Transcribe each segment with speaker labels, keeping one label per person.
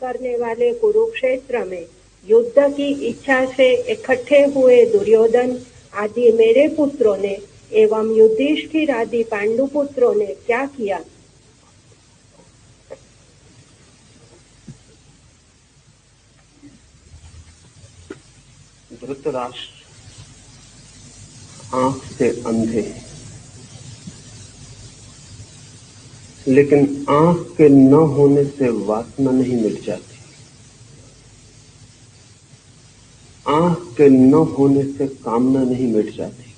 Speaker 1: करने वाले कुरुक्षेत्र में युद्ध की इच्छा से इकट्ठे हुए दुर्योधन आदि मेरे पुत्रों ने एवं युधिष्ठिर आदि पांडु पुत्रों ने क्या किया?
Speaker 2: धृतराष्ट्र आंख से अंधे, लेकिन आंख के न होने से वासना नहीं मिट जाती। आंख के न होने से कामना नहीं मिट जाती।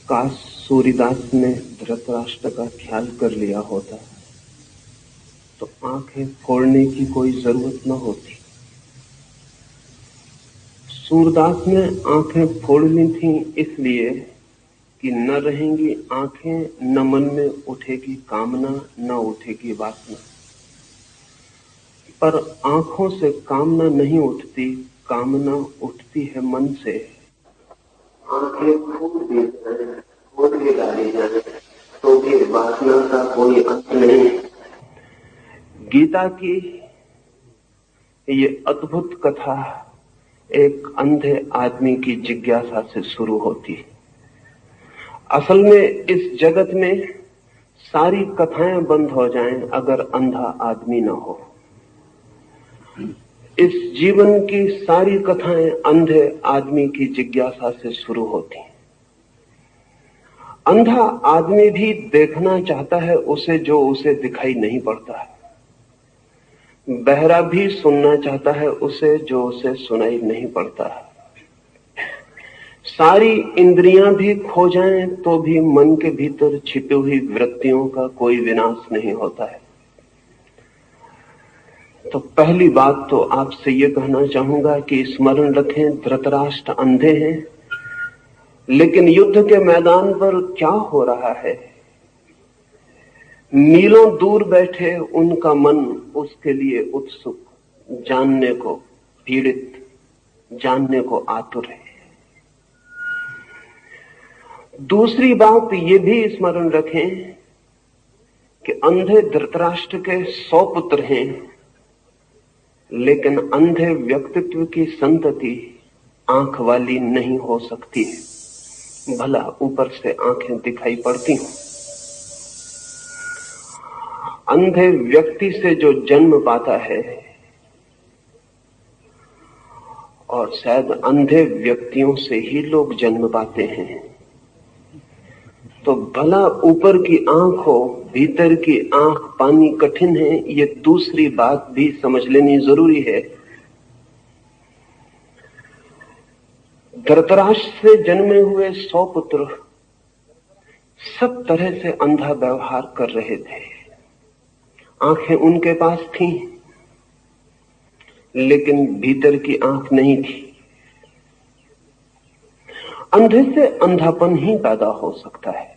Speaker 2: काश सूर्यदास ने धृतराष्ट्र का ख्याल कर लिया होता तो आंखें फोड़ने की कोई जरूरत न होती। सूरदास ने आंखें फोड़ ली थी इसलिए कि न रहेंगी आंखें, न मन में उठेगी कामना, न उठेगी वासना। पर आंखों से कामना नहीं उठती, कामना उठती है मन से। आंखें फूट भी डाली जाए तो भी वासना का कोई अंत नहीं। गीता की ये अद्भुत कथा एक अंधे आदमी की जिज्ञासा से शुरू होती है। असल में इस जगत में सारी कथाएं बंद हो जाएं अगर अंधा आदमी ना हो। इस जीवन की सारी कथाएं अंधे आदमी की जिज्ञासा से शुरू होती हैं। अंधा आदमी भी देखना चाहता है उसे जो उसे दिखाई नहीं पड़ता है। बहरा भी सुनना चाहता है उसे जो उसे सुनाई नहीं पड़ता है। सारी इंद्रियां भी खो जाएं तो भी मन के भीतर छिपी हुई वृत्तियों का कोई विनाश नहीं होता है। तो पहली बात तो आपसे ये कहना चाहूंगा कि स्मरण रखें, धृतराष्ट्र अंधे हैं, लेकिन युद्ध के मैदान पर क्या हो रहा है, मीलों दूर बैठे उनका मन उसके लिए उत्सुक, जानने को पीड़ित, जानने को आतुर है। दूसरी बात ये भी स्मरण रखें कि अंधे धृतराष्ट्र के 100 पुत्र हैं, लेकिन अंधे व्यक्तित्व की संतति आंख वाली नहीं हो सकती है, भला ऊपर से आंखें दिखाई पड़ती हों। अंधे व्यक्ति से जो जन्म पाता है, और शायद अंधे व्यक्तियों से ही लोग जन्म पाते हैं, तो भला ऊपर की आंख हो, भीतर की आंख पानी कठिन है, ये दूसरी बात भी समझ लेनी जरूरी है। धृतराष्ट्र से जन्मे हुए 100 पुत्र सब तरह से अंधा व्यवहार कर रहे थे। आंखें उनके पास थीं, लेकिन भीतर की आंख नहीं थी। अंधे से अंधापन ही पैदा हो सकता है।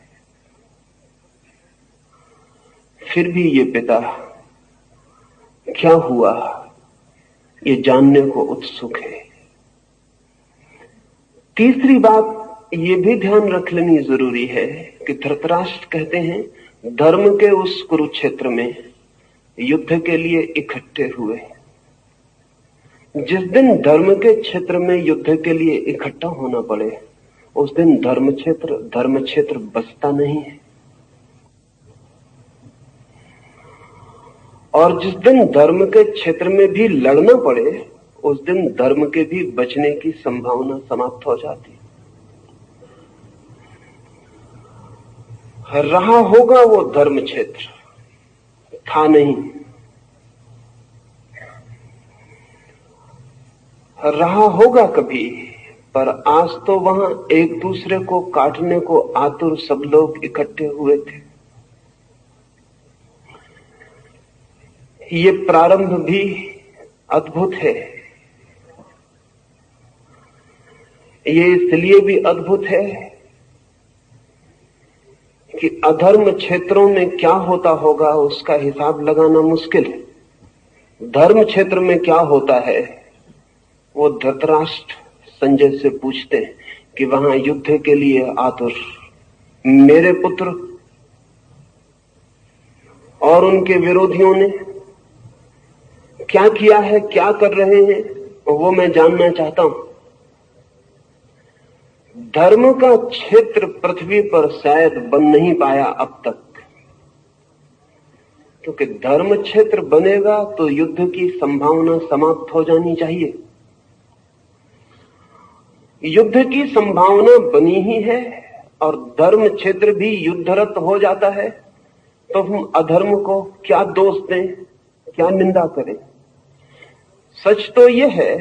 Speaker 2: फिर भी ये पिता क्या हुआ ये जानने को उत्सुक है। तीसरी बात ये भी ध्यान रख लेनी जरूरी है कि धृतराष्ट्र कहते हैं धर्म के उस कुरुक्षेत्र में युद्ध के लिए इकट्ठे हुए। जिस दिन धर्म के क्षेत्र में युद्ध के लिए इकट्ठा होना पड़े, उस दिन धर्म क्षेत्र बचता नहीं है। और जिस दिन धर्म के क्षेत्र में भी लड़ना पड़े, उस दिन धर्म के भी बचने की संभावना समाप्त हो जाती। रहा होगा वो धर्म क्षेत्र, था नहीं। रहा होगा कभी, पर आज तो वहां एक दूसरे को काटने को आतुर सब लोग इकट्ठे हुए थे। ये प्रारंभ भी अद्भुत है। ये इसलिए भी अद्भुत है कि अधर्म क्षेत्रों में क्या होता होगा उसका हिसाब लगाना मुश्किल है। धर्म क्षेत्र में क्या होता है वो धृतराष्ट्र संजय से पूछते हैं कि वहां युद्ध के लिए आतुर मेरे पुत्र और उनके विरोधियों ने क्या किया है, क्या कर रहे हैं, वो मैं जानना चाहता हूं। धर्म का क्षेत्र पृथ्वी पर शायद बन नहीं पाया अब तक, क्योंकि धर्म क्षेत्र बनेगा तो युद्ध की संभावना समाप्त हो जानी चाहिए। युद्ध की संभावना बनी ही है और धर्म क्षेत्र भी युद्धरत हो जाता है, तो हम अधर्म को क्या दोष दें, क्या निंदा करें। सच तो यह है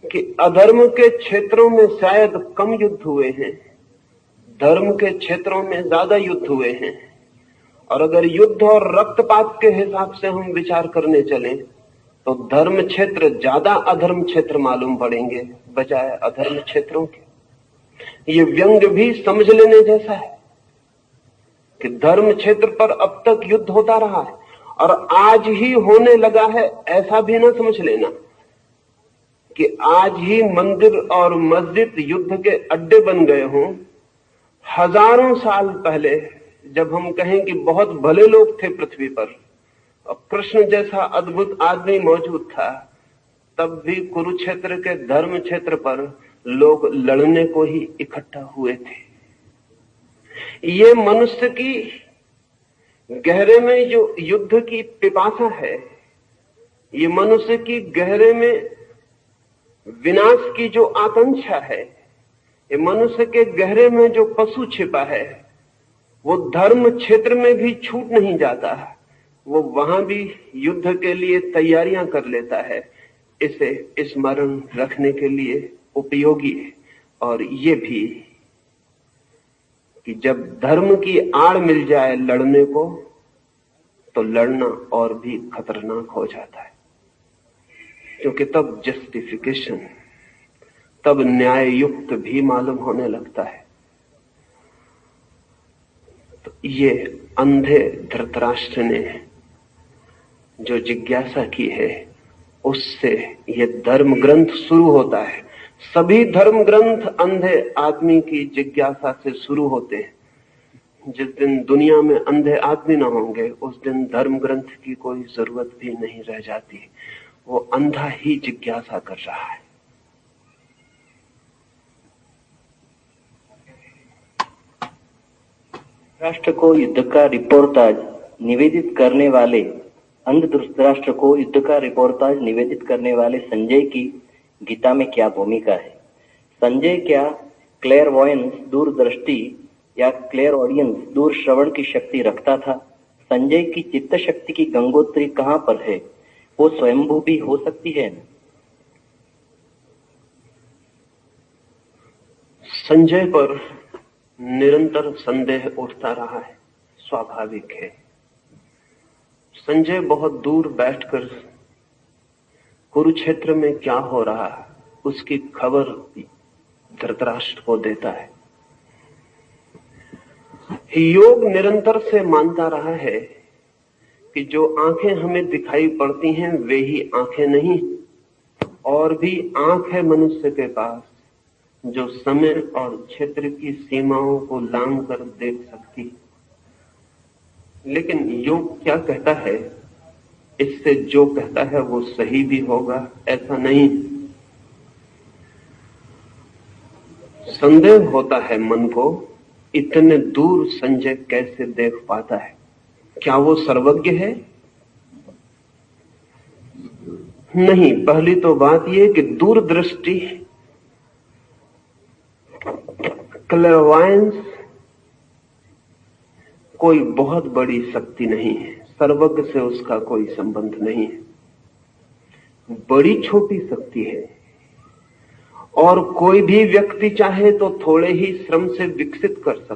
Speaker 2: कि अधर्म के क्षेत्रों में शायद कम युद्ध हुए हैं, धर्म के क्षेत्रों में ज्यादा युद्ध हुए हैं। और अगर युद्ध और रक्तपात के हिसाब से हम विचार करने चलें तो धर्म क्षेत्र ज्यादा अधर्म क्षेत्र मालूम पड़ेंगे बजाय अधर्म क्षेत्रों के। ये व्यंग्य भी समझ लेने जैसा है कि धर्म क्षेत्र पर अब तक युद्ध होता रहा है और आज ही होने लगा है, ऐसा भी ना समझ लेना कि आज ही मंदिर और मस्जिद युद्ध के अड्डे बन गए हों। हजारों साल पहले जब हम कहें कि बहुत भले लोग थे पृथ्वी पर और कृष्ण जैसा अद्भुत आदमी मौजूद था, तब भी कुरुक्षेत्र के धर्म क्षेत्र पर लोग लड़ने को ही इकट्ठा हुए थे। ये मनुष्य की गहरे में जो युद्ध की पिपासा है, ये मनुष्य की गहरे में विनाश की जो आकांक्षा है, ये मनुष्य के गहरे में जो पशु छिपा है, वो धर्म क्षेत्र में भी छूट नहीं जाता, वो वहां भी युद्ध के लिए तैयारियां कर लेता है। इसे स्मरण रखने के लिए उपयोगी है। और ये भी कि जब धर्म की आड़ मिल जाए लड़ने को, तो लड़ना और भी खतरनाक हो जाता है, क्योंकि तब जस्टिफिकेशन, तब न्याय युक्त भी मालूम होने लगता है। तो ये अंधे धृतराष्ट्र ने जो जिज्ञासा की है, उससे ये धर्म ग्रंथ शुरू होता है। सभी धर्म ग्रंथ अंधे आदमी की जिज्ञासा से शुरू होते हैं। जिस दिन दुनिया में अंधे आदमी ना होंगे, उस दिन धर्म ग्रंथ की कोई जरूरत भी नहीं रह जाती। वो अंधा ही जिज्ञासा कर रहा है।
Speaker 3: राष्ट्र को युद्ध का रिपोर्टाज निवेदित करने वाले अंध धृतराष्ट्र को युद्ध का रिपोर्टाज निवेदित करने वाले संजय की गीता में क्या भूमिका है? संजय क्या क्लेयरवॉयंस, दूरदृष्टि या क्लेयर ऑडियंस, दूर श्रवण की शक्ति रखता था? संजय की चित्त शक्ति की गंगोत्री कहां पर है? वो स्वयंभू भी हो सकती है।
Speaker 2: संजय पर निरंतर संदेह उठता रहा है, स्वाभाविक है। संजय बहुत दूर बैठकर कुरुक्षेत्र में क्या हो रहा है उसकी खबर धृतराष्ट्र को देता है। योग निरंतर से मानता रहा है कि जो आंखें हमें दिखाई पड़ती हैं वे ही आंखें नहीं, और भी आंख है मनुष्य के पास जो समय और क्षेत्र की सीमाओं को लांघ कर देख सकती। लेकिन योग क्या कहता है, इससे जो कहता है वो सही भी होगा ऐसा नहीं। संदेह होता है मन को, इतने दूर संजय कैसे देख पाता है? क्या वो सर्वज्ञ है? नहीं। पहली तो बात यह कि दूरदृष्टि, क्लेयरवॉयंस कोई बहुत बड़ी शक्ति नहीं है, सर्वज्ञ से उसका कोई संबंध नहीं है, बड़ी छोटी शक्ति है। और कोई भी व्यक्ति चाहे तो थोड़े ही श्रम से विकसित कर सकता